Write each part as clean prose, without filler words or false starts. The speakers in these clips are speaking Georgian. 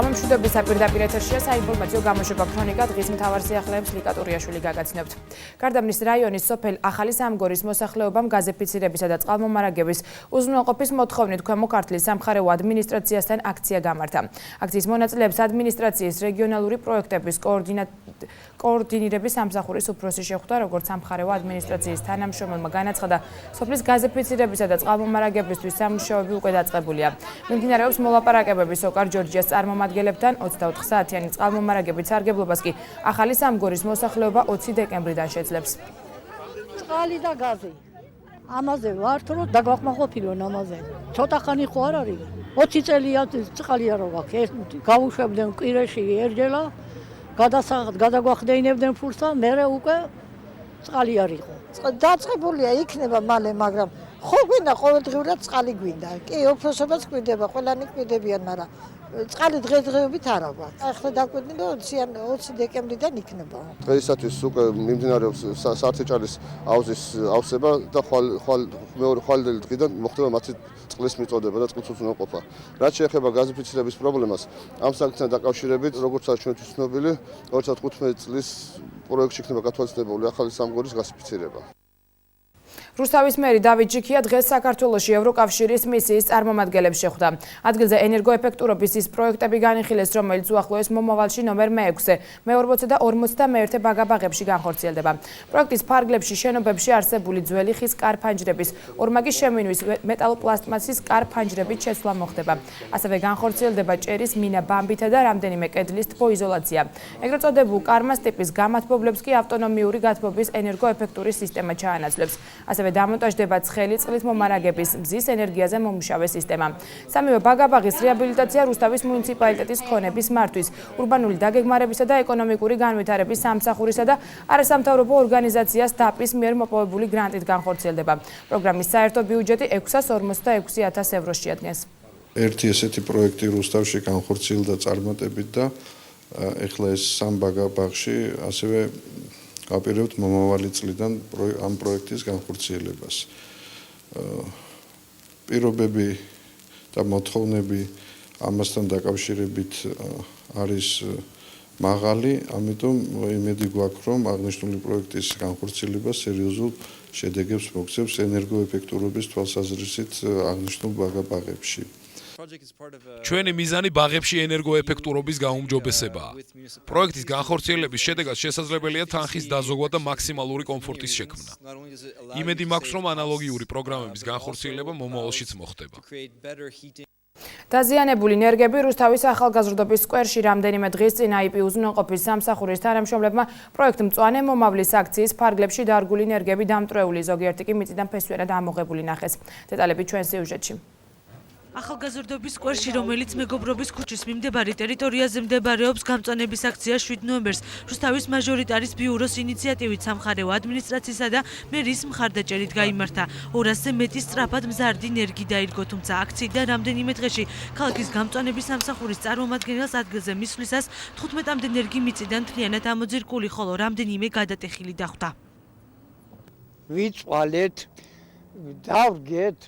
დღესდღეობით მშვიდობის საპირდაპირ ეთერშია საინფორმაციო გამოშვება ქრონიკა დღის მთავარ სიახლეებს ლიკა ტურიაშვილი გაგაცნობთ. გარდაბნის რაიონის სოფელ ახალი სამგორის მოსახლეობამ გაზიფიცირებისა და წყალმომარაგების უზრუნველყოფის მოთხოვნით ქვემო ქართლის სამხარეო ადმინისტრაციასთან აქცია გამართა. აქციის მონაწილეებს ადმინისტრაციის რეგიონალური პროექტების კოორდინირების სამსახურის უფროსი შეხვდა, როგორც სამხარეო ადმინისტრაციის თანამშრომელმა განაცხადა, სოფლის გაზიფიცირებისა და წყალმომარაგებისთვის სამუშაოები უკვე დაწყებულია. მიმდინარეობს მოლაპარაკებები სოკარ ჯორჯიას წარმომადგენლებთან 24 საათიანი წყალმომარაგებით სარგებლობას კი ახალი სამგორის მოსახლეობა 20 დეკემბრიდან შეძლებს. წყალი და გაზი. ამაზე ვართ, რომ დაგვახმაყოფილონ ამაზე. ცოტა ხანი ხო არ არის? 20 წელია წყალი არ აქვს. გავუშვებდნენ კვირაში ერთჯერა, გადაგვახდეინებდნენ ფულს და მერე უკვე წყალი არ იყო. დაწყებულია იქნება მალე, მაგრამ ხო გვინდა ყოველდღიურად წყალი გვინდა. კი, უფროსებაც გვინდება, ყველანი გვინდებიან, მაგრამ წყალი დღესდღეობით არ აქვს. ახლა დაგვედინდა 20 დეკემბრიდან იქნება. დღეისათვის უკვე მიმდინარეობს სარწიჭალის აუზის ავსება და ხვალ დღიდან მოხდება მათი წყლის მიწოდება და წყლის უზრუნველყოფა. რაც შეეხება გაზიფიცირების პრობლემას, ამ საკითხთან დაკავშირებით, როგორც არის ჩვენთვის ცნობილი, 2015 წლის პროექტში იქნება გათვალისწინებული ახალი სამგორის გაზიფიცირება. რუსთავის მერი დავით ჯიქია დღეს საქართველოში ევროკავშირის მისიის წარმომადგენლებს შეხვდა. ადგილზე ენერგოეფექტურობის ის პროექტები განიხილეს, რომელიც უახლოეს მომავალში ნომერ მე-6-ზე, მე-40 და 51 ბაგაბაღებში განხორციელდება. პროექტის ფარგლებში შენობებში არსებული ძველი ხის კარ-ფანჯრების, ორმაგი შემინვის მეტალოპლასტმასის კარ-ფანჯრებით შეცვლა მოხდება. ასევე განხორციელდება ჭერის მინა-ბამბითა და რამდენიმე კედლის თბოიზოლაცია. ეგრეთ წოდებულ კარმას ტიპის გამათბობლებს კი ავტონომიური გათბობის ენერგოეფექტური სისტემა ჩაანაცვლებს. ასევე დამონტაჟდება ცხელი წყლის მომარაგების მზის ენერგიაზე მომუშავე სისტემა. სამივე ბაგაბაღის რეაბილიტაცია რუსთავის მუნიციპალიტეტის ქონების მართვის, ურბანული დაგეგმარებისა და ეკონომიკური განვითარების სამსახურისა და არასამთავრობო ორგანიზაციას დაპის მიერ მოპოვებული გრანტით განხორციელდება. პროგრამის საერთო ბიუჯეტი 646,000 ევროს შეადგენს. ერთი ესეთი პროექტი რუსთავში განხორციელდა წარმატებით და ეხლა ეს სამ ბაგაბაღში ასევე აპირებთ მომავალი წლიდან ამ პროექტის განხორციელებას. პირობები და მოთხოვნები ამასთან დაკავშირებით არის მაღალი, ამიტომ იმედი გვაქვს, რომ აღნიშნული პროექტის განხორციელება სერიოზულ შედეგებს მოგცემს ენერგოეფექტურობის თვალსაზრისით აღნიშნულ ბაგაბაღებში. ჩვენი მიზანი ბაღებში ენერგოეფექტურობის გაუმჯობესებაა. პროექტის განხორციელების შედეგად შესაძლებელია თანხის დაზოგვა და მაქსიმალური კომფორტის შექმნა. იმედი მაქვს, რომ ანალოგიური პროგრამების განხორციელება მომავალშიც მოხდება. დაზიანებული ნერგები რუსთავის ახალგაზრდობის სკვერში რამდენიმე დღის წინ IP უზრუნველყოფის სამსახურის თანამშრომლებმა პროექტ მწვანე მომავლის აქციის ფარგლებში დარგული ნერგები დამტრეული, ზოგიერთი კი მიწიდან ფესვერად ამოღებული ნახეს. დეტალები ჩვენ სიუჟეტში. ახალგაზრდობის სკვერში, რომელიც მეგობრობის ქუჩის მიმდებარე ტერიტორიაზე მდებარეობს, გამწვანების აქცია 7 ნოემბერს რუსთავის მაჟორიტარის ბიუროს ინიციატივით სამხარეო ადმინისტრაციისა და მერის მხარდაჭერით გაიმართა. 200-ზე მეტი სწრაფად მზარდი ნერგი დაირგო, თუმცა აქციიდან რამდენიმე დღეში ქალაქის გამწვანების სამსახურის წარმომადგენელს ადგილზე მისვლისას 15-მდე ნერგი მიწიდან მთლიანად ამოძირკული, ხოლო რამდენიმე გადატეხილი დახვდა. ვიწვალეთ დავგეთ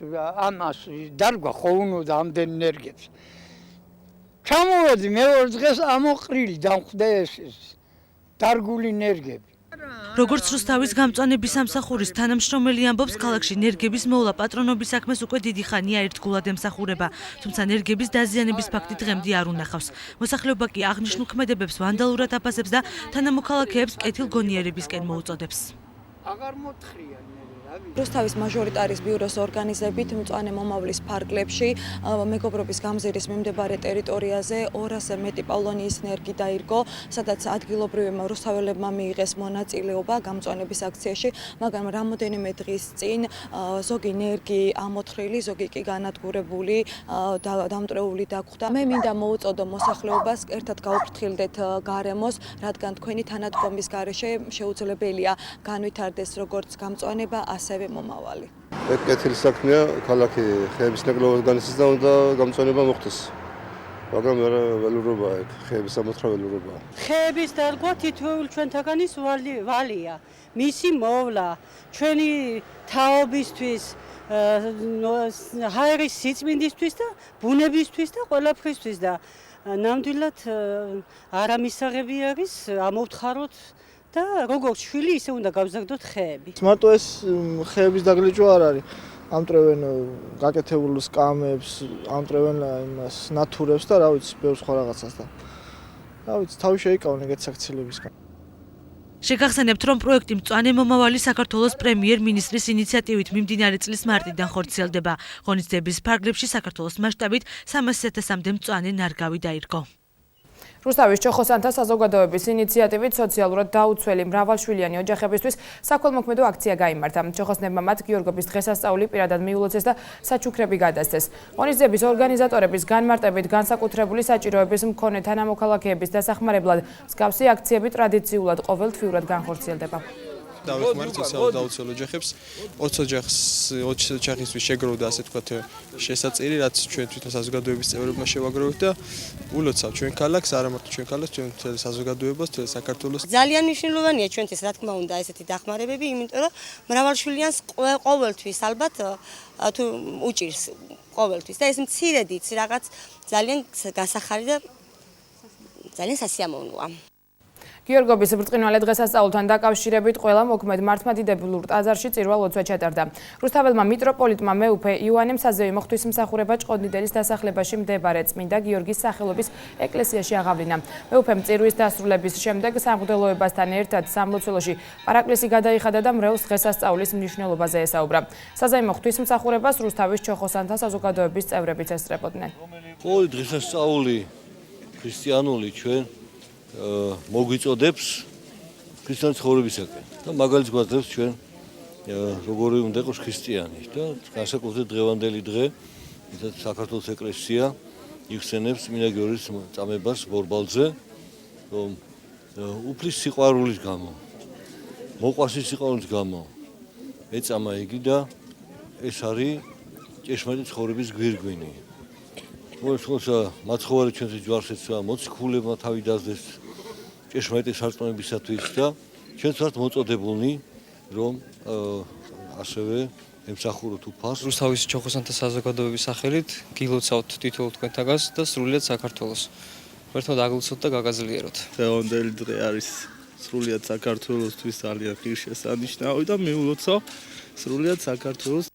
ამას დარგვა ხო უნდა ამდენ ენერგიებს. ჩამოვედი მეორე დღეს ამოყრილი დამხვდა ეს დარგული ენერგიები. როგორც რუსთავის გამწვანების სამსახურის თანამშრომელი ამბობს, ქალაქში ნერგების მოვლა პატრონობის საქმეს უკვე დიდი ხანია ერთგულად ემსახურება, თუმცა ნერგების დაზიანების ფაქტი დღემდე არ უნახავს. მოსახლეობა კი აღნიშნულ ქმედებებს ვანდალურად აფასებს და თანამოქალაქეებს კეთილგონიერებისკენ მოუწოდებს. აღარ მოთხრია რუსთავის მაჟორიტარის ბიუროს ორგანიზებით მწვანე მომავლის ფარგლებში მეგობრობის გამზირის მიმდებარე ტერიტორიაზე 200-ზე მეტი პავლონიის ნერგი დაირგო, სადაც ადგილობრივმა რუსთაველებმა მიიღეს მონაწილეობა გამწვანების აქციაში, მაგრამ რამოდენიმე დღის წინ ზოგი ნერგი ამოთხრილი, ზოგი კი განადგურებული, დამტრეული დაგვხდა. მე მინდა მოუწოდო მოსახლეობას ერთად გაუფრთხილდეთ გარემოს, რადგან თქვენი თანადგომის გარეშე შეუძლებელია განვითარდეს როგორც გამწვანება, ასევე მომავალი. კეთილი საქმეა, ქალაქი ხეების ნაკლებობგანისის და უნდა გამწვანება მოხდეს. მაგრამ ველურობაა, ხეების ამოთხრა ველურობაა. ხეების დარგვა თითოეულ ჩვენთაგანის ვალია. მისი მოვლა ჩვენი თაობისთვის, ჰაერის სიწმინდისთვის და ბუნებისთვის და ყველაფრისთვის და ნამდვილად არამისაღები არის, ამოვთხაროთ და როგორც შვილი ისე უნდა გავზარდოთ ხეები. მარტო ეს ხეების დაგლიჯვა არ არის. ამტრევენ გაკეთებულ სკამებს, ამტრევენ იმას ნატურებს და რა ვიცი, ბევრ სხვა რაღაცას და რა ვიცი, თავი შეიკავონ ეგეთ საქციელებისგან. შეგახსენებთ, რომ პროექტი მწვანე მომავალი საქართველოს პრემიერ-მინისტრის ინიციატივით მიმდინარე წლის მარტიდან ხორციელდება. ღონისძიების ფარგლებში საქართველოს მასშტაბით 300,000-მდე მწვანე ნარგავი დაირგო. რუსთავის ჩოხოსანთა საზოგადოების ინიციატივით სოციალურად დაუცველი მრავალშვილიანი ოჯახებისთვის საქველმოქმედო აქცია გაიმართა. ჩოხოსნებმა მათ გიორგობის დღესასწაული პირადად მიულოცეს და საჩუქრები გადასცეს. ღონისძიების ორგანიზატორების განმარტებით განსაკუთრებული საჭიროების მქონე თანამოქალაქეების დასახმარებლად მსგავსი აქციები ტრადიციულად ყოველთვიურად განხორციელდება. დავეხმარეთ სოციალურად დაუცველ ოჯახებს 20 ოჯახისთვის შეგროვდა ასე თქვათ შესაწირი, რაც ჩვენ თვითონ საზოგადოების წევრებმა შევაგროვეთ და ულოცავთ ჩვენ ქალაქს, არა მარტო ჩვენ ქალაქს, ჩვენ მთელ საზოგადოებას, მთელ საქართველოს. ძალიან მნიშვნელოვანია ჩვენთვის რა თქმა უნდა ესეთი დახმარებები, იმიტომ რომ მრავალშვილიანს ყოველთვის ალბათ თუ უჭირს ყოველთვის და ეს მცირედ იცი რაღაც ძალიან გასახარი და ძალიან სასიამოვნოა. გიორგობის ბრწყინვალე დღესასწაულთან დაკავშირებით ყველა მოქმედ მართლმადიდებელურ ტაძარში წირვა-ლოცვა ჩატარდა. რუსთაველმა მიტროპოლიტმა მეუფე იოანემ საზეიმო ღვთისმსახურება ჭყონდიდელის დასახლებაში მდებარე წმინდა გიორგის სახელობის ეკლესიაში აღავლინა. მეუფემ წირვის დასრულების შემდეგ სამღვდელოებასთან ერთად სამლოცველოში პარაკლისი გადაიხადა და მრევლს დღესასწაულის მნიშვნელობაზე ესაუბრა. საზეიმო ღვთისმსახურებას რუსთავის ჩოხოსანთა საზოგადოების წევრებიც ესწრებოდნენ. ყოველი დღესასწაული ქრისტიანული ჩვენ მოგვიწოდებს ქრისტიან ცხოვრებისაკენ და მაგალითს გვაძლევს ჩვენ როგორი უნდა იყოს ქრისტიანი და განსაკუთრებით დღევანდელი დღე, ვისაც საქართველოს ეკლესია იხსენებს წმინდა გიორგის წამებას ბორბალზე, რომ უფლის სიყვარულის გამო, მოყვასის სიყვარულის გამო ეწამა იგი და ეს არის ჭეშმარიტი ცხოვრების გვირგვინი. მოხდა მაცხოვარი ჩვენთვის ჯვარს ეცვა, მოციქულებმა თავი დაძდეს ჭეშმარიტი სარწმუნოებისათვის და ჩვენც ვართ მოწოდებულნი, რომ ასევე ემსახუროთ უფალს. რუსთავის ჩოხოსანთა საზოგადოების სახელით გილოცავთ თითოეულ თქვენთაგანს და სრულიად საქართველოს. ერთად აგლოცოთ და გაგაზრიეროთ. დღევანდელი დღე არის სრულიად საქართველოსთვის ძალიან ღირსშესანიშნავი და მიულოცავ სრულიად საქართველოს.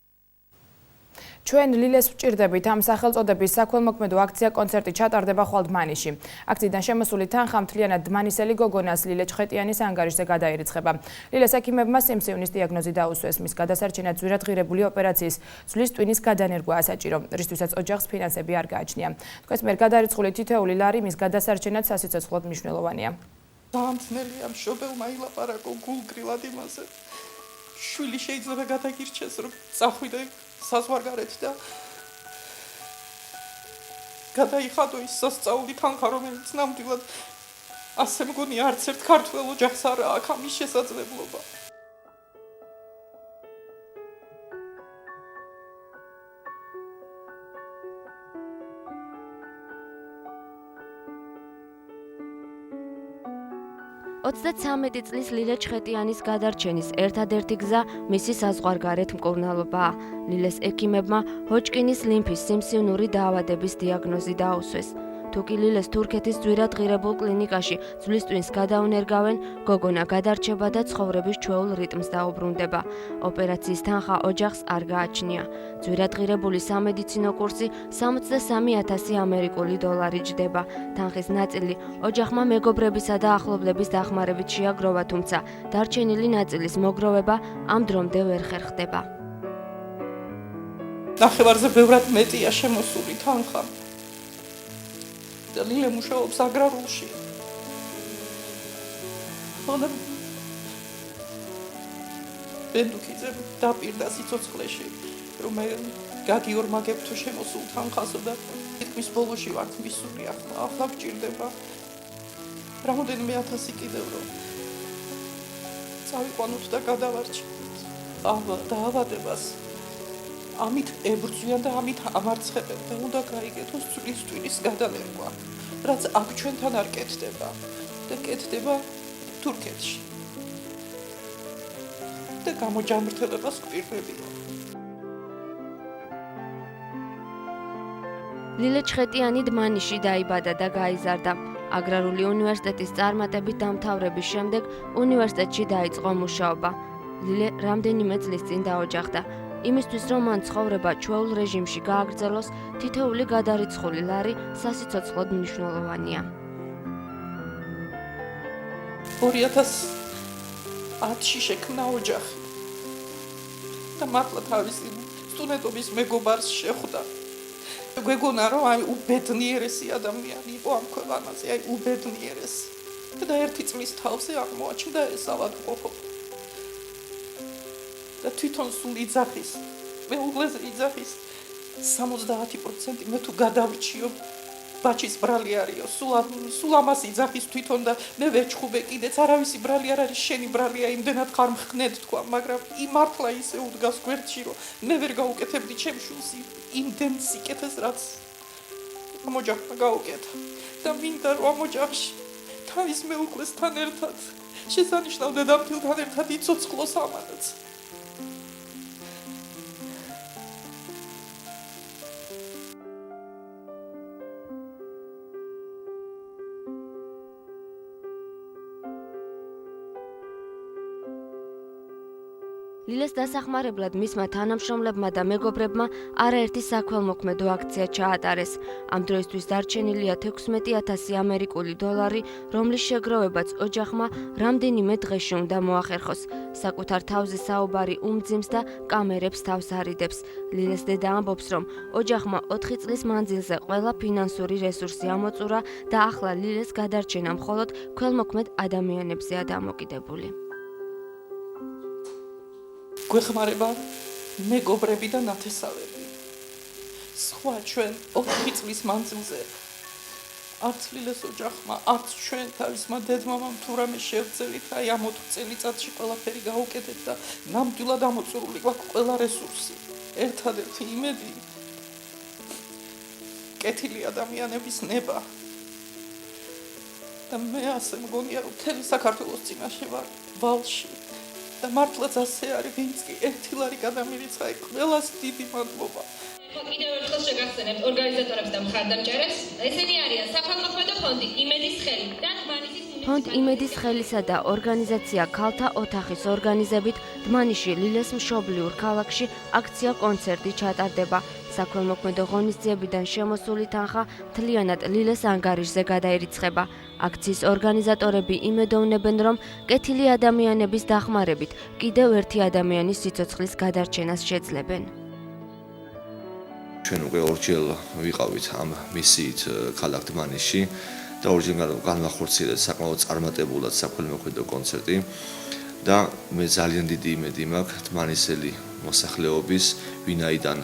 ჩვენ ლილეს ვჭირდებით ამ სახელწოდების საქველმოქმედო აქცია კონცერტი ჩატარდება ხვალდმანიში. აქციიდან შემოსული თანხა მთლიანად დმანისელი გოგონას ლილე ჭხეტიანის ანგარიშზე გადაირიცხება. ლილეს ექიმებმა სიმსივნის დიაგნოზი დაუსვეს. მის გადასარჩენად ძვირადღირებული ოპერაციის ძვლის ტვინის გადანერგვა ასაჭირო, რისთვისაც ოჯახს ფინანსები არ გააჩნია. თქვენს მიერ გადარიცხული თითოეული ლარი მის გადასარჩენად სასიცოცხლოდ მნიშვნელოვანია. ძალიან ძნელია მშობელმა ილაპარაკო გულგრილად იმაზე. შვილი შეიძლება გადაგირჩეს, რომ წახვიდე საზღვარგარეთ და გადაიხადო ის სასწაული თანხა, რომელიც ნამდვილად ასე მგონი არც ერთ ქართველ ოჯახს არ აქვს ამის შესაძლებლობა. $33 წლის ლილე ჭხეტიანის გადარჩენის ერთადერთი გზა მისი საზღვარგარეთ მკურნალობაა. ლილეს ექიმებმა ჰოჯკინის ლიმფის სიმსივნური დაავადების დიაგნოზი დაუსვეს. თუკი ლილეს თურქეთის ძვირადღირებულ კლინიკაში ძვლის ტვინს გადაუნერგავენ, გოგონა გადარჩება და ცხოვრების ჩვეულ რიტმს დაუბრუნდება. ოპერაციის თანხა ოჯახს არ გააჩნია. ძვირადღირებული სამედიცინო კურსი $60,000 ჯდება. თანხის ნაწილი ოჯახმა მეგობრებისა და ახლობლების დახმარებით შეაგროვა, თუმცა დარჩენილი ნაწილის მოგროვება ამ დრომდე ვერ ხერხდება. ნახევარზე ბევრად მეტია შემოსული თანხა. ლილე მუშაობს აგრარულში. მაგრამ ბენდუქიძე დაპირდა სიცოცხლეში, რომ მე გაგიორმაგებ თუ შემოსულ თანხასო და თითქმის ბოლოში ვართ მისული ახლა გჭირდება. რამდენიმე 1000 კიდევ რომ წავიყვანოთ და გადავარჩინოთ დაავადებას. ამით ებრძვიან და ამით ამარცხებენ და უნდა გაიგეთოს ძვლის ტვინის გადანერგვა, რაც აქ ჩვენთან არ კეთდება და კეთდება თურქეთში. და გამოჯამრთელებას გვპირდებიან. ლილე ჩხეტიანი დმანიში დაიბადა და გაიზარდა. აგრარული უნივერსიტეტის წარმატებით დამთავრების შემდეგ უნივერსიტეტში დაიწყო მუშაობა. ლილე რამდენიმე წლის წინ დაოჯახდა. იმისთვის რომ მან ცხოვრება ჩვეულ რეჟიმში გააგრძელოს, თითოეული გადარიცხული ლარი სასიცოცხლოდ მნიშვნელოვანია. 2010-ში შექმნა ოჯახი და მართლა თავისი სტუდენტობის მეგობარს შეხვდა. გვეგონა რომ აი უბედნიერესი ადამიანი იყო ამ ქვეყანაზე, აი უბედნიერესი. და ერთი წლის თავზე აღმოაჩნდა ეს ავადმყოფობა. და თვითონ სულ იძახის, მეუღლეზე იძახის 70% მე თუ გადავრჩიო ბაჩის ბრალი არისო, სულ ამას იძახის თვითონ და მე ვერ ჩხუბე კიდეც არავისი ბრალი არ არის, შენი ბრალია, იმდენად ხარ მხნედ თქვა, მაგრამ იმართლა ისე უდგას გვერდში, რომ მე ვერ გაუკეთებდი ჩემ შულს იმდენ სიკეთეს, რაც ამ ოჯახმა გაუკეთა. და მინდა რომ ამ ოჯახში თავის მეუღლესთან ერთად შესანიშნავ დედამთილთან ერთად იცოცხლოს ამანაც. ლილეს დასახმარებლად მისმა თანამშრომლებმა და მეგობრებმა არაერთი საქველმოქმედო აქცია ჩაატარეს. ამ დროისთვის დარჩენილია 16,000 ამერიკული დოლარი, რომლის შეგროვებაც ოჯახმა რამდენიმე დღეში უნდა მოახერხოს. საკუთარ თავზე საუბარი უმძიმს და კამერებს თავს არიდებს. ლილეს დედა ამბობს, რომ ოჯახმა 4 წლის მანძილზე ყველა ფინანსური რესურსი ამოწურა და ახლა ლილეს გადარჩენა მხოლოდ ქველმოქმედ ადამიანებზეა დამოკიდებული. გვეხმარება მეგობრები და ნათესავები. სხვა ჩვენ 4 წლის მანძილზე არც ლილეს ოჯახმა, არც ჩვენ თავისმა დედმამამ თუ რამე შევძელით, აი ამ 4 წელიწადში ყველაფერი გაუკეთეთ და ნამდვილად ამოწურული გვაქვს ყველა რესურსი. ერთადერთი იმედი კეთილი ადამიანების ნება. და მე ასე მგონია, რომ მთელი საქართველოს წინაშე ვარ ვალში. და მართლაც ასე არის, ვინც კი ერთი ლარი გადამირიცხა, ყველას დიდი მადლობა. კიდევ ერთხელ შეგახსენებთ ორგანიზატორებს და მხარდამჭერებს. ესენი არიან საქველმოქმედო ფონდი იმედის ხელი და დმანისის ფონდ იმედის ხელისა და ორგანიზაცია ქალთა ოთახის ორგანიზებით დმანიში ლილეს მშობლიურ ქალაქში აქცია კონცერტი ჩატარდება. საქველმოქმედო ღონისძიებიდან შემოსული თანხა მთლიანად ლილეს ანგარიშზე გადაერიცხება. აქციის ორგანიზატორები იმედოვნებენ, რომ კეთილი ადამიანების დახმარებით კიდევ ერთი ადამიანის სიცოცხლის გადარჩენას შეძლებენ. ჩვენ უკვე ორჯერ ვიყავით ამ მისიით ქალაქ დმანიშში და ორჯერ განვახორციელეთ საკმაოდ წარმატებულად საქველმოქმედო კონცერტი და მე ძალიან დიდი იმედი მაქვს დმანისელი მოსახლეობის, ვინაიდან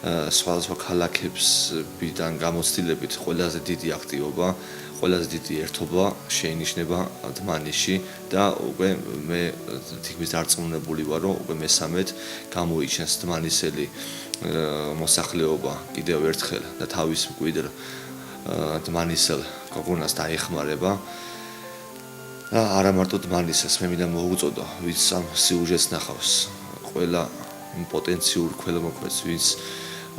სხვადასხვა ქალაქებიდან გამოცდილებით ყველაზე დიდი აქტივობა, ყველაზე დიდი ერთობა შეინიშნება დმანიშში და უკვე მე თითქმის დარწმუნებული ვარ, რომ უკვე მესამედ გამოიჩენს დმანისელი მოსახლეობა კიდევ ერთხელ და თავის მკვიდრ დმანისელ გოგონას დაეხმარება. და არა მარტო დმანისელს, მე მინდა მოუწოდო, ვინც ამ სიუჟეტს ნახავს, ყველა პოტენციურ ქველმოქმედს, ვინც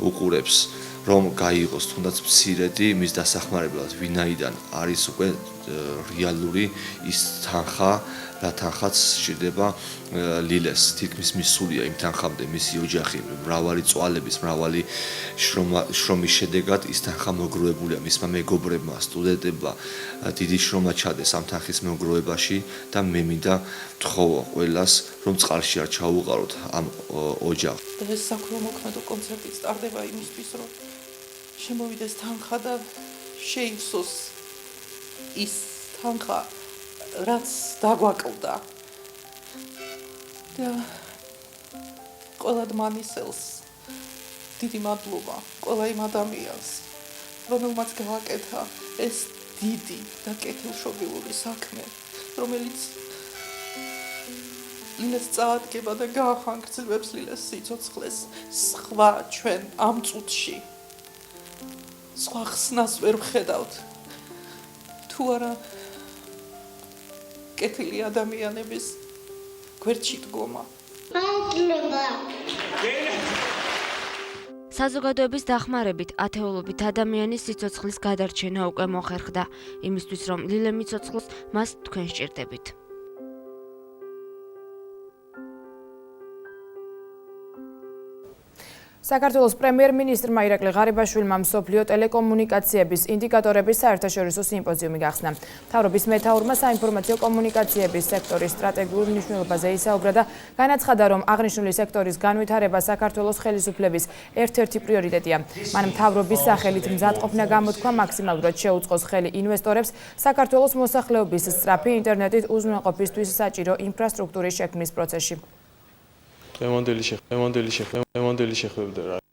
უყურებს, რომ გაიღოს თუნდაც მცირედი მის დასახმარებლად, ვინაიდან არის უკვე რეალური ის თანხა, რა თანხაც სჭირდება ლილეს. თითქმის მისულია იმ თანხამდე მისი ოჯახი, მრავალი წვალების, მრავალი შრომის შედეგად ის თანხა მოგროვებულია მისმა მეგობრებმა, სტუდენტებმა. დიდი შრომა ჩადეს ამ თანხის მოგროვებაში და მე მინდა ვთხოვო ყველას, რომ წყალში არ ჩაუყაროთ ამ ოჯახს. ეს საქველმოქმედო კონცერტი სტარდება იმისთვის, რომ შემოვიდეს თანხა და შეივსოს ის თანხა, რაც დაგვაკლდა. და ყველა დმანისელს დიდი მადლობა, ყველა იმ ადამიანს, რომელმაც გააკეთა ეს დიდი და კეთილშობილური საქმე, რომელიც ლილეს წაადგება და გაახანგრძლივებს ლილეს სიცოცხლეს. სხვა ჩვენ ამ წუთში სხვა ხსნას ვერ ვხედავთ. თუ არა კეთილი ადამიანების გვერდში დგომა. საზოგადოების დახმარებით ათეულობით ადამიანის სიცოცხლის გადარჩენა უკვე მოხერხდა. იმისთვის რომ ლილე მიცოცხლოს, მას თქვენ სჭირდებით. საქართველოს პრემიერ-მინისტრმა ირაკლი ღარიბაშვილმა მსოფლიო ტელეკომუნიკაციების ინდიკატორების საერთაშორისო სიმპოზიუმი გახსნა. მთავრობის მეთაურმა საინფორმაციო კომუნიკაციების სექტორის სტრატეგიულ მნიშვნელობაზე ისაუბრა და განაცხადა, რომ აღნიშნული სექტორის განვითარება საქართველოს ხელისუფლების ერთ-ერთი პრიორიტეტია. მან მთავრობის სახელით მზადყოფნა გამოთქვა მაქსიმალურად შეუწყოს ხელი ინვესტორებს საქართველოს მოსახლეობის სწრაფი ინტერნეტით უზრუნველყოფისთვის საჭირო ინფრასტრუქტურის შექმნის პროცესში. ემონდელი შეხვედრა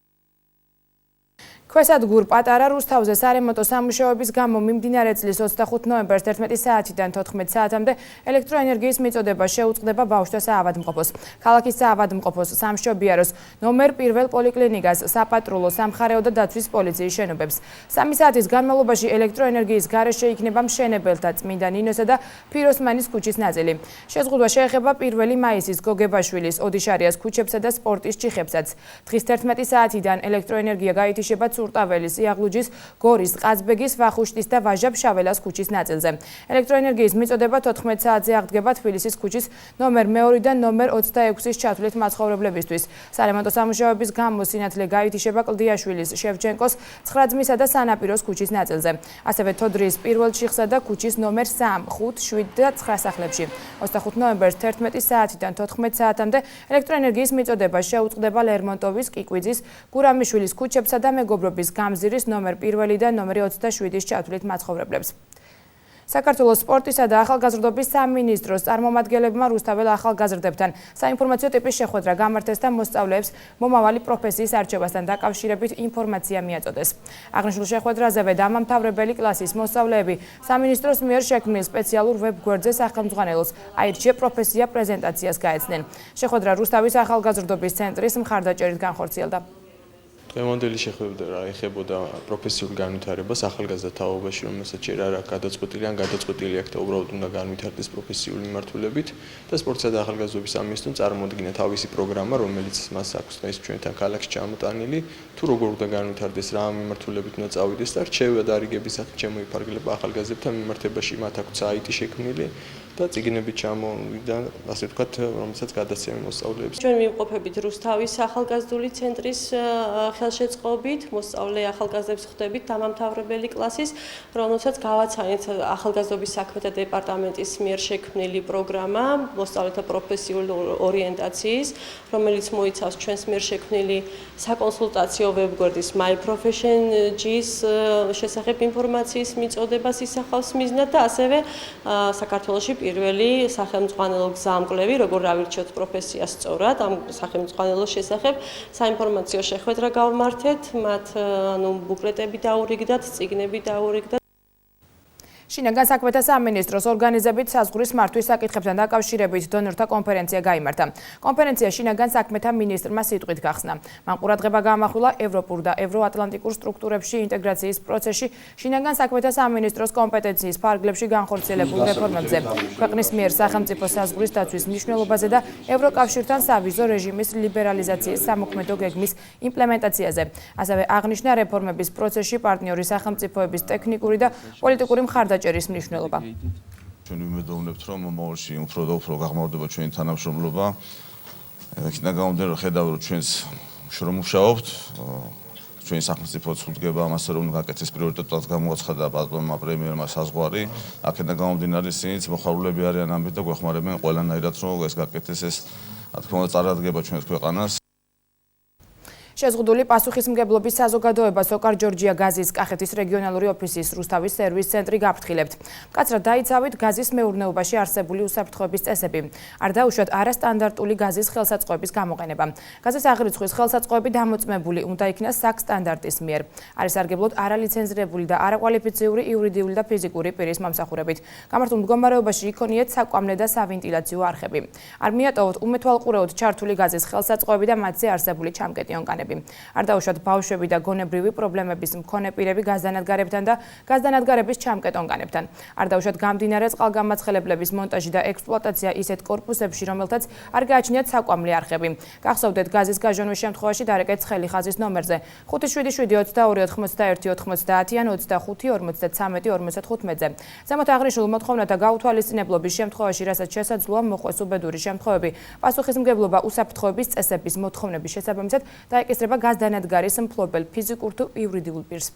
ქვესადგურ პატარა რუსთავზე სარემონტო სამუშაოების გამო მიმდინარე წლის 25 ნოემბერს 11 საათიდან 14 საათამდე ელექტროენერგიის მიწოდება შეუწყდება ბავშვთა საავადმყოფოს, ქალაქის საავადმყოფოს, სამშობიაროს, ნომერ 1 პოლიკლინიკას, საპატრულო, სამხარეო და დაცვის პოლიციის შენობებს. 3 საათის განმავლობაში ელექტროენერგიის გარეშე იქნება მშენებელთა წმინდა ნინოსა და ფიროსმანის ქუჩის ნაწილი. შეზღუდვა შეეხება 1 მაისის გოგებაშვილის, ოდიშარიას ქუჩებსა და სპორტის ჩიხებსაც. დღის 11 საათიდან ელექტროენერგია გაითიშება სურტაველის, იაღლუჯის, გორის, ყაზბეგის, ვახუშტის და ვაჟა-ფშაველას ქუჩის ნაწილზე. ელექტროენერგიის მიწოდება 14 საათზე აღდგება თბილისის ქუჩის ნომერ 2 და ნომერ 26-ის ჩათვლით მაცხოვრებლებისთვის. სარემონტო სამუშაოების გამო სინათლე გაითიშება კლდიაშვილის, შევჩენკოს, ცხრაძმისა და სანაპიროს ქუჩის ნაწილზე. ასევე თოდრის პირველ ჩიხსა და ქუჩის ნომერ 3, 5, 7 და 9 სახლებში. 25 ნოემბერს 11 საათიდან 14 საათამდე ელექტროენერგიის მიწოდება შეუწყდება ლერმონტოვის, კიკვიძის, გურამიშვილის ქუჩებსა და მეგობრობის გამზირის ნომერ 1 და ნომერ 27-ის ჩათვლით მაცხოვრებლებს. საქართველოს სპორტისა და ახალგაზრდობის სამინისტროს წარმომადგენლებმა რუსთაველ ახალგაზრდებთან საინფორმაციო ტიპის შეხვედრა გამართეს და მოსწავლეებს მომავალი პროფესიის არჩევასთან დაკავშირებით ინფორმაცია მიაწოდეს. აღნიშნულ შეხვედრაზევე დამამთავრებელი კლასის მოსწავლეები სამინისტროს მიერ შექმნილ სპეციალურ ვებგვერდზე სახელმძღვანელოს აირჩიე პროფესია პრეზენტაციას გაეცნენ. შეხვედრა რუსთავის ახალგაზრდობის ცენტრის მხარდაჭერით განხორციელდა. ემონდელი შეხვედრა ეხებოდა პროფესიულ განვითარებას ახალგაზრდა თაობაში, რომელსაც ჯერ არ აქვს გადაწყვეტილი, ან გადაწყვეტილი აქვს და უბრალოდ უნდა განვითარდეს პროფესიული მიმართულებით და სპორტსა და ახალგაზრდობის სამინისტრომ წარმოადგინა თავისი პროგრამა, რომელიც მას აქვს დღეს ჩვენთან ქალაქში ჩამოტანილი, თუ როგორ უნდა განვითარდეს, რა მიმართულებით უნდა წავიდეს და რჩევა დარიგების სახით შემოიფარგლება ახალგაზრდებთან მიმართებაში, მათ აქვს საიტი შექმნილი და წიგნები ჩამოვიდა, ასე ვთქვათ, რომელსაც გადასცემენ მოსწავლეებს. ჩვენ მივყოფებით რუსთავის ახალგაზრდული ცენტრის ხელშეწყობით, მოსწავლე ახალგაზრდებს ხვდებით დამამთავრებელი კლასის, რომელსაც გავაცანით ახალგაზრდობის საქმეთა დეპარტამენტის მიერ შექმნილი პროგრამა მოსწავლეთა პროფესიული ორიენტაციის, რომელიც მოიცავს ჩვენს მიერ შექმნილი საკონსულტაციო ვებგვერდის My Profession G-ის შესახებ ინფორმაციის მიწოდებას ისახავს მიზნად და ასევე საქართველოში პირველი სახელმძღვანელო გზამკვლევი, როგორ ავირჩიოთ პროფესიას სწორად, ამ სახელმძღვანელოს შესახებ საინფორმაციო შეხვედრა გავმართეთ, მათ ბუკლეტები დაურიგდათ, წიგნები დაურიგდათ. შინაგან საქმეთა სამინისტროს ორგანიზებით საზღვრის მართვის საკითხებთან დაკავშირებით დონორთა კონფერენცია გაიმართა. კონფერენცია შინაგან საქმეთა მინისტრმა სიტყვით გახსნა. მან ყურადღება გაამახვილა ევროპულ და ევროატლანტიკურ სტრუქტურებში ინტეგრაციის პროცესში შინაგან საქმეთა სამინისტროს კომპეტენციის ფარგლებში განხორციელებულ რეფორმებზე, ქვეყნის მიერ სახელმწიფო საზღვრის დაცვის მნიშვნელობაზე და ევროკავშირთან სავიზო რეჟიმის ლიბერალიზაციის სამოქმედო გეგმის იმპლემენტაციაზე. ასევე აღნიშნა რეფორმების პროცესში პარტნიორი სახელმწიფოების ტექნიკური და პოლიტიკური მხარდაჭერის მნიშვნელობა. ჩვენ ვიმედოვნებთ, რომ მომავალში უფრო და უფრო გაღმავდება ჩვენი თანამშრომლობა. იქიდან გამომდინარე, ხედავთ, რომ ჩვენს შრომუშაობთ, ჩვენი სახელმწიფო ცუდგება ამასე, რომ გაკეთეს პრიორიტეტად გამოაცხადა პატონმა პრემიერმა საზღვარი. აქედან გამომდინარე, ისინიც მოხარულები არიან ამით და გვეხმარებიან ყველანაირად, რომ ეს გაკეთეს, ეს რა თქმა უნდა წარადგება ჩვენს ქვეყანას. შეზღუდული პასუხისმგებლობის საზოგადოება სოკარ ჯორჯია გაზის კახეთის რეგიონალური ოფისის რუსთავის სერვის ცენტრი გაფრთხილებთ. მკაცრად დაიცავით გაზის მეურნეობაში არსებული უსაფრთხოების წესები. არ დაუშვათ არასტანდარტული გაზის ხელსაწყოების გამოყენება. გაზის აღრიცხვის ხელსაწყოები დამოწმებული უნდა იქნას საკ სტანდარტის მიერ. არის სარგებლოდ არალიცენზირებული და არაკვალიფიციური იურიდიული და ფიზიკური პირის მომსახურებით. გამართულ მდგომარეობაში იქონიეთ საკვამლე და სავენტილაციო არხები. არ მიატოვოთ უმეთვალყურეოდ ჩართული გაზის ხელსაწყოები და მათზე არსებული ჩამკეტი ონკანები. მიზანები. არ დაუშვათ ბავშვები და გონებრივი პრობლემების მქონე პირები გაზდანადგარებთან და გაზდანადგარების ჩამკეტონგანებთან. არ დაუშვათ გამდინარე წყალგამაცხელებლების მონტაჟი და ექსპლუატაცია ისეთ კორპუსებში, რომელთაც არ გააჩნიათ საკვამლი არხები. გახსოვდეთ გაზის გაჟონვის შემთხვევაში დარეკეთ ცხელი ხაზის ნომერზე 57722 ან 2553-55-55-ზე. ზემოთ აღნიშნულ მოთხოვნათა გაუთვალისწინებლობის შემთხვევაში, რასაც შესაძლოა მოხვეს უბედური შემთხვევები, პასუხისმგებლობა უსაფრთხოების წესების მოთხოვნების შესაბამისად დაეკისრება გაზდანადგარის მფლობელ ფიზიკურ თუ იურიდიულ პირს.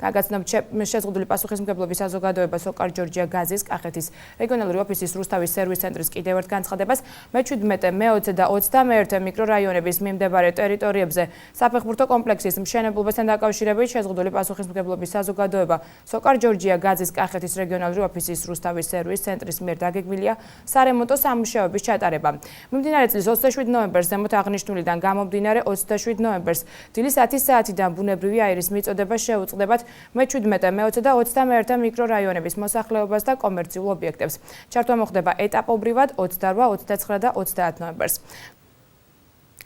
გაგაცნობთ შეზღუდული პასუხისმგებლობის საზოგადოება სოკარ ჯორჯია გაზის კახეთის რეგიონალური ოფისის რუსთავის სერვის ცენტრის კიდევ ერთ განცხადებას მე-17, მე-20 და 21 მიკრორაიონების მიმდებარე ტერიტორიებზე საფეხბურთო კომპლექსის მშენებლობასთან დაკავშირებით შეზღუდული პასუხისმგებლობის საზოგადოება სოკარ ჯორჯია გაზის კახეთის რეგიონალური ოფისის რუსთავის სერვის ცენტრის მიერ დაგეგმილია სარემონტო სამუშაოების ჩატარება. მიმდინარე წლის 27 ნოემბერს ზემოთ აღნიშნულიდან გამომდინარე 27 ნოემბერს დილის 10 საათიდან ბუნებრივი აირის მიწოდება შეუწყდებათ მე-17, მე-20 და 21 მიკრორაიონების მოსახლეობას და კომერციულ ობიექტებს. ჩართვა მოხდება ეტაპობრივად 28, 29 და 30 ნოემბერს.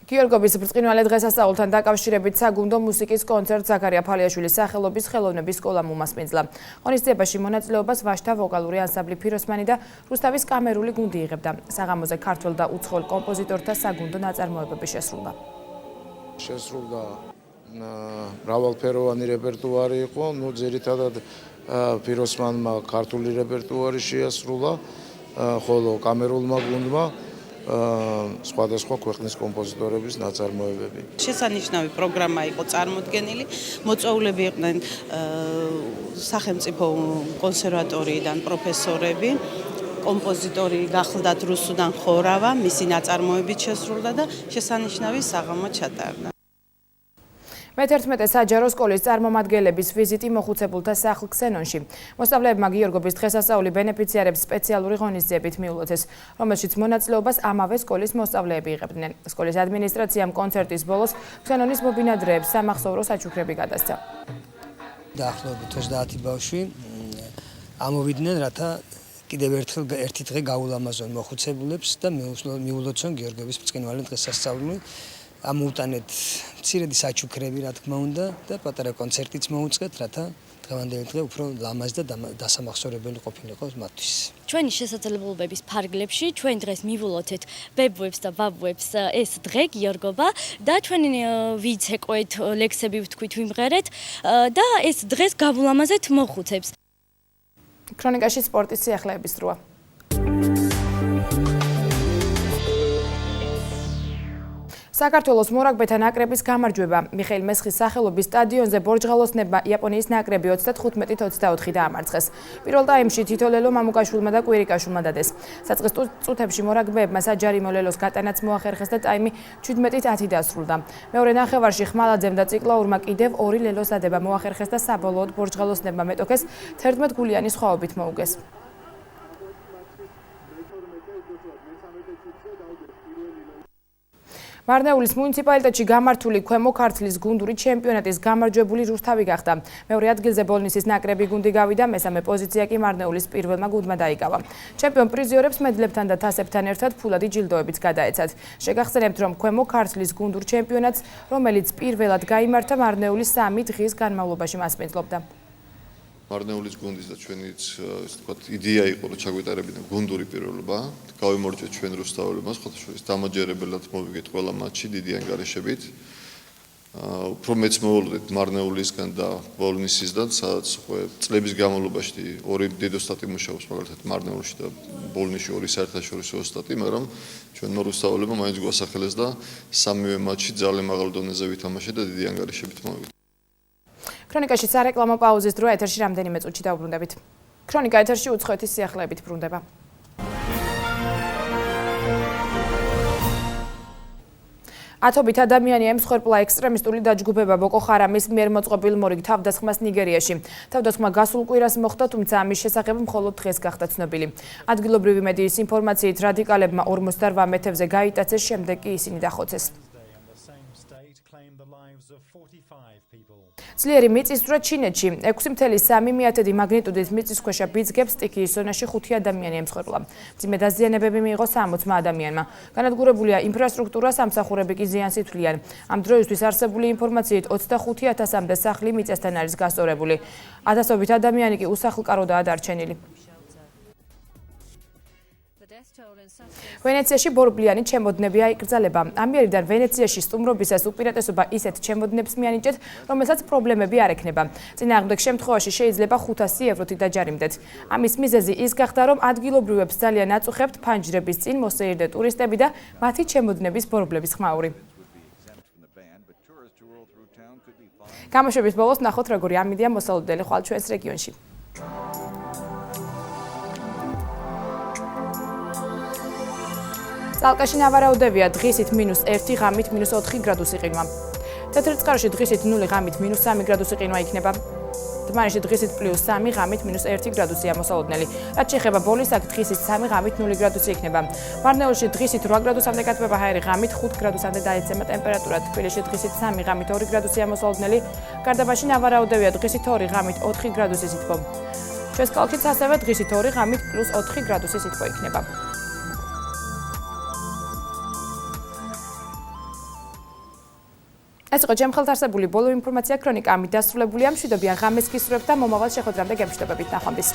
გიორგობის ბრწყინვალე დღესასწაულთან დაკავშირებით საგუნდო მუსიკის კონცერტს ზაქარია ფალიაშვილის სახელობის ხელოვნების სკოლამ უმასპინძლა. ღონისძიებაში მონაწილეობას ვაშთა ვოკალური ანსამბლი ფიროსმანი და რუსთავის კამერული გუნდი იღებდა. საღამოზე ქართველ და უცხოელ კომპოზიტორთა საგუნდო ნაწარმოებები შესრულდა. მრავალფეროვანი რეპერტუარი იყო, ძირითადად ფიროსმანმა ქართული რეპერტუარი შეასრულა, ხოლო კამერულმა გუნდმა სხვადასხვა ქვეყნის კომპოზიტორების ნაწარმოებები. შესანიშნავი პროგრამა იყო წარმოდგენილი, მოწვეულები იყვნენ სახელმწიფო კონსერვატორიიდან პროფესორები, კომპოზიტორი გახლდათ რუსუდან ხორავა, მისი ნაწარმოებებით შესრულდა და შესანიშნავი საღამო ჩატარდა. მე-11 საჯარო სკოლის წარმომადგენლების ვიზიტი მოხუცებულთა სახლ ქსენონში. მოსწავლეებმა გიორგობის დღესასწაული ბენეფიციარებს სპეციალური ღონისძიებით მიულოცეს, რომელშიც მონაწილეობას ამავე სკოლის მოსწავლეები იღებდნენ. სკოლის ადმინისტრაციამ კონცერტის ბოლოს ქსენონის მობინადრეებს სამახსოვრო საჩუქრები გადასცა. დაახლოებით 30 ბავშვი ამოვიდნენ, რათა კიდევ ერთხელ ერთი დღე გაულამაზონ მოხუცებულებს და მიულოცონ გიორგობის ბრწყინვალე დღესასწაული. ამოუტანეთ მცირედი საჩუქრები, რა თქმა უნდა, და პატარა კონცერტიც მოუწყეთ, რათა დღევანდელი დღე უფრო ლამაზ და დასამახსოვრებელი ყოფილიყო მათთვის. ჩვენი შესაძლებლობების ფარგლებში ჩვენ დღეს მივულოცეთ ბებუებს და ბაბუებს ეს დღე გიორგობა და ჩვენი ვიცეკვეთ ლექსები ვთქვით ვიმღერეთ და ეს დღეს გავულამაზეთ მოხუცებს. ქრონიკაში სპორტის სიახლეების დროა. საქართველოს მორაგბეთა ნაკრების გამარჯვება. მიხეილ მესხის სახელობის სტადიონზე ბორჯღალოსნებმა იაპონიის ნაკრები 35-24 დაამარცხეს. პირველ ტაიმში თითო ლელო მამუკაშვილმა და კვირიკაშვილმა დადეს. საწყის წუთებში მორაგბეებმა საჯარიმო ლელოს გატანაც მოახერხეს და ტაიმი 17-10 დასრულდა. მეორე ნახევარში ხმალაძემ და ციკლაურმა კიდევ 2 ლელოს დადება მოახერხეს და საბოლოოდ ბორჯღალოსნებმა მეტოქეს 11 გულიანი სხვაობით მოუგეს. მარნეულის მუნიციპალიტეტში გამართული ქვემო ქართლის გუნდური ჩემპიონატის გამარჯვებული რუსთავი გახდა. მეორე ადგილზე ბოლნისის ნაკრები გუნდი გავიდა, მესამე პოზიცია კი მარნეულის პირველმა გუნდმა დაიკავა. ჩემპიონ პრიზიორებს მედლებთან და თასებთან ერთად ფულადი ჯილდოებიც გადაეცათ. შეგახსენებთ, რომ ქვემო ქართლის გუნდურ ჩემპიონატს, რომელიც პირველად გაიმართა მარნეულის 3 დღის განმავლობაში მასპინძლობდა. მარნეულის გუნდის და ჩვენიც ესე ვთქვათ იდეა იყო რომ ჩაგვეტარებინა გუნდური პირველობა, გავიმორჩეთ ჩვენ რუსთაველებმა, სხვადასხვა დამაჯერებლად მოვიგეთ ყველა მატჩი დიდი ანგარიშებით. უფრო მეც მოულოდეთ მარნეულისგან და ბოლნისისგან, სადაც წლების განმავლობაში ორი დედოსტატი მუშაობს, მაგალითად მარნეულში და ბოლნისში ორი საერთაშორისო ოსტატი, მაგრამ ჩვენ რუსთაველებმა მაინც გვასახელეს და სამივე მატჩი ძალიან მაღალ დონეზე ვითამაშეთ და დიდი ანგარიშებით მოვიგეთ. ქრონიკაში სარეკლამო პაუზის დრო ეთერში რამდენიმე წუთში დავბრუნდებით. ქრონიკა ეთერში უცხოეთის სიახლეებით ბრუნდება. ათობით ადამიანია ემსხვერპლა ექსტრემისტული დაჯგუფება ბოკო ხარამის მიერ მოწყობილ მორიგ თავდასხმას ნიგერიაში. თავდასხმა გასულ კვირას მოხდა, თუმცა ამის შესახებ მხოლოდ დღეს გახდა ცნობილი. ადგილობრივი მედიის ინფორმაციით რადიკალებმა 48 მეთევზე გაიტაცეს, შემდეგ კი ისინი დახოცეს. ძლიერი მიწისძვრა ჩინეთში 6.3 მაგნიტუდით მიწისქვეშა ბიძგებს სტიქიის ზონაში 5 ადამიანი ემსხვერპლა. მძიმე დაზიანებები მიიღო 60 ადამიანმა. განადგურებულია ინფრასტრუქტურა, სამსახურები კი ზიანს ითვლიან. ამ დროისთვის არსებული ინფორმაციით 25,000-მდე სახლი მიწასთან არის გასწორებული. ათასობით ადამიანი კი უსახლკაროდაა დარჩენილი. ვენეციაში ბორბლიანი ჩემოდნები აიკრძალება. ამიერიდან ვენეციაში სტუმრობისას უპირატესობა ისეთ ჩემოდნებს მიანიჭეთ, რომელსაც პრობლემები არ ექნება. წინააღმდეგ შემთხვევაში შეიძლება 500 ევროთი დაჯარიმდეთ. ამის მიზეზი ის გახდა, რომ ადგილობრივებს ძალიან აწუხებთ ფანჯრების წინ მოსეირდე ტურისტები და მათი ჩემოდნების ბორბლების ხმაური. გამოშვების ბოლოს ნახოთ, როგორი ამიდია მოსალოდნელი ხვალ ჩვენს რეგიონში. წალკაში ნავარაუდებია დღისით -1, ღამით -4 გრადუსი ყინვა. თეთრწყაროში დღისით 0, ღამით -3 გრადუსი ყინვა იქნება. თმარიში დღისით +3, ღამით -1 გრადუსია მოსალოდნელი. რაც შეეხება ბოლისაკ, დღისით 3, ღამით 0 გრადუსი იქნება. მარნეულში დღისით 8 გრადუსამდე გათბება ჰაერი, ღამით 5 გრადუსამდე დაეცემა ტემპერატურა. თბილისში დღისით 3, ღამით 2 გრადუსია მოსალოდნელი. გარდაბაში ნავარაუდებია დღისით 2, ღამით 4 გრადუსი სითბო. ჩვენს ქალაქშიც ასევე დღისით 2, ღამით +4 გრადუსი სითბო იქნება. ეს იყო ჯემხელთ არსებული ბოლო ინფორმაცია ქრონიკა ამით დასრულებულია. მშვიდობიან ღამეს გისურვებთ და მომავალ შეხვედრამდე გემშვიდობებით ნახვამდის.